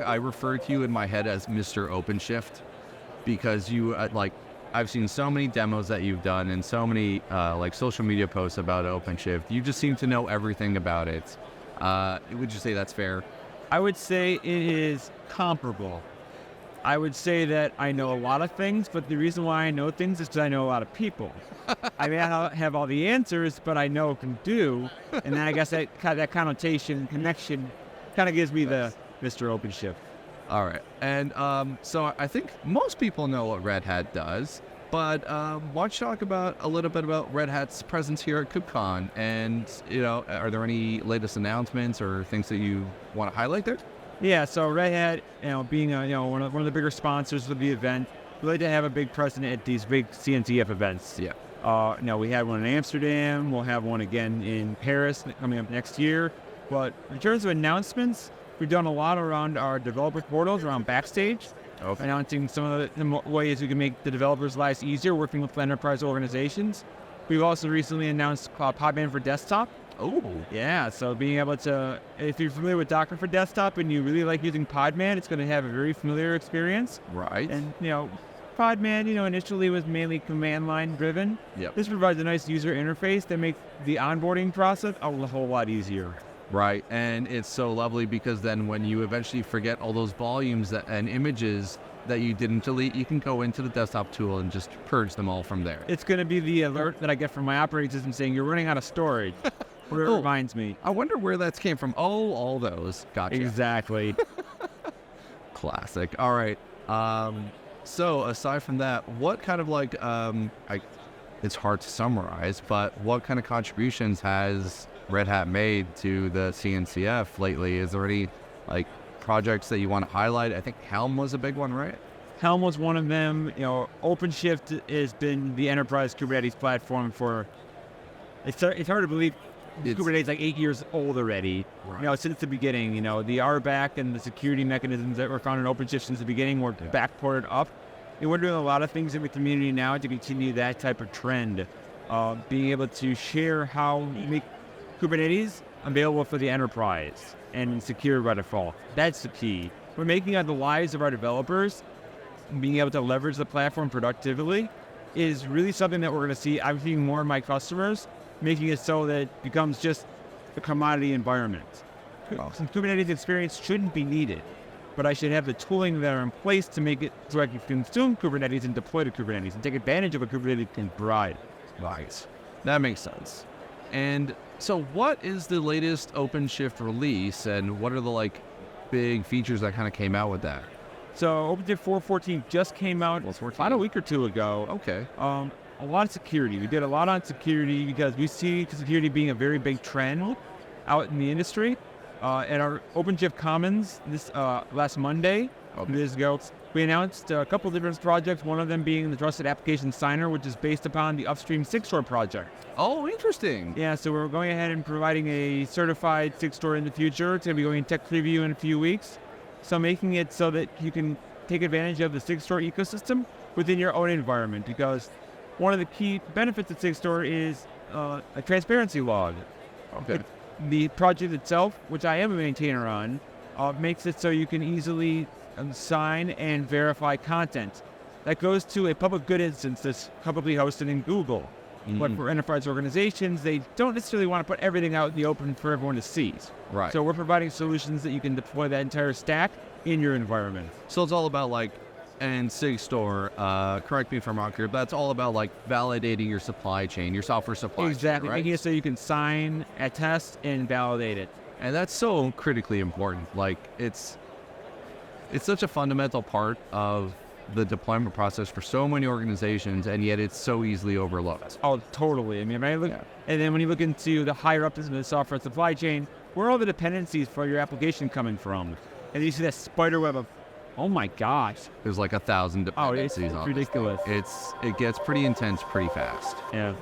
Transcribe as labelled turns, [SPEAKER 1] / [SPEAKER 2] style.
[SPEAKER 1] I refer to you in my head as Mr. OpenShift because you I've seen so many demos that you've done and so many like social media posts about OpenShift. You just seem to know everything about it. Would you say that's fair?
[SPEAKER 2] I would say it is comparable. I would say that I know a lot of things, but the reason why I know things is because I know a lot of people. I may not have all the answers, but I know can do, and then I guess that connection kind of gives me the Mr. OpenShift.
[SPEAKER 1] All right, and so I think most people know what Red Hat does, but why don't you talk a little bit about Red Hat's presence here at KubeCon, and are there any latest announcements or things that you want to highlight there?
[SPEAKER 2] Yeah, so Red Hat, being one of the bigger sponsors of the event, we like to have a big presence at these big CNCF events.
[SPEAKER 1] Yeah.
[SPEAKER 2] We had one in Amsterdam. We'll have one again in Paris coming up next year. But in terms of announcements, we've done a lot around our developer portals, around Backstage, announcing some of the ways we can make the developers' lives easier, working with enterprise organizations. We've also recently announced Podman for Desktop.
[SPEAKER 1] Oh.
[SPEAKER 2] Yeah, so being able to, if you're familiar with Docker for Desktop and you really like using Podman, it's going to have a very familiar experience.
[SPEAKER 1] Right.
[SPEAKER 2] And, Podman, initially was mainly command line driven.
[SPEAKER 1] Yep.
[SPEAKER 2] This provides a nice user interface that makes the onboarding process a whole lot easier.
[SPEAKER 1] Right, and it's so lovely because then when you eventually forget all those volumes and images that you didn't delete, you can go into the desktop tool and just purge them all from there.
[SPEAKER 2] It's going to be the alert that I get from my operating system saying you're running out of storage. It reminds me.
[SPEAKER 1] I wonder where that came from. Oh, all those. Gotcha.
[SPEAKER 2] Exactly.
[SPEAKER 1] Classic. All right. So aside from that, what kind of it's hard to summarize, but what kind of contributions has Red Hat made to the CNCF lately? Is there any projects that you want to highlight? I think Helm was a big one, right?
[SPEAKER 2] Helm was one of them. OpenShift has been the enterprise Kubernetes platform for. It's hard to believe. Kubernetes is 8 years old already. Right. Since the beginning, the RBAC and the security mechanisms that were found in OpenShift since the beginning were backported up. And we're doing a lot of things in the community now to continue that type of trend. Being able to share how we make Kubernetes available for the enterprise and secure by default. That's the key. We're making the lives of our developers, being able to leverage the platform productively is really something that we're going to see. I'm seeing more of my customers making it so that it becomes just a commodity environment. Some Kubernetes experience shouldn't be needed, but I should have the tooling that are in place to make it so I can consume Kubernetes and deploy to Kubernetes and take advantage of what Kubernetes can provide.
[SPEAKER 1] Nice. That makes sense. And so what is the latest OpenShift release and what are the big features that kind of came out with that?
[SPEAKER 2] So OpenShift 4.14 just came out about a week or two ago.
[SPEAKER 1] Okay.
[SPEAKER 2] A lot of security. We did a lot on security because we see security being a very big trend out in the industry. At our OpenShift Commons this last Monday, we announced a couple different projects, one of them being the Trusted Application Signer, which is based upon the upstream SigStore project.
[SPEAKER 1] Oh, interesting.
[SPEAKER 2] Yeah, so we're going ahead and providing a certified SigStore in the future. It's going to be going in tech preview in a few weeks. So making it so that you can take advantage of the SigStore ecosystem within your own environment, because one of the key benefits of SigStore is a transparency log.
[SPEAKER 1] Okay.
[SPEAKER 2] The project itself, which I am a maintainer on, makes it so you can easily sign and verify content. That goes to a public good instance that's publicly hosted in Google. Mm-hmm. But for enterprise organizations, they don't necessarily want to put everything out in the open for everyone to see.
[SPEAKER 1] Right.
[SPEAKER 2] So we're providing solutions that you can deploy that entire stack in your environment.
[SPEAKER 1] So it's all about and SigStore, correct me if I'm wrong here, but that's all about validating your supply chain, your software supply chain,
[SPEAKER 2] exactly,
[SPEAKER 1] right?
[SPEAKER 2] Making it so you can sign, attest, and validate it.
[SPEAKER 1] And that's so critically important. It's such a fundamental part of the deployment process for so many organizations, and yet it's so easily overlooked.
[SPEAKER 2] Oh, totally. I mean, and then when you look into the higher up in the software supply chain, where are all the dependencies for your application coming from? And you see that spider web of, oh my gosh.
[SPEAKER 1] There's 1,000 dependencies on
[SPEAKER 2] it's ridiculous.
[SPEAKER 1] It gets pretty intense pretty fast.
[SPEAKER 2] Yeah.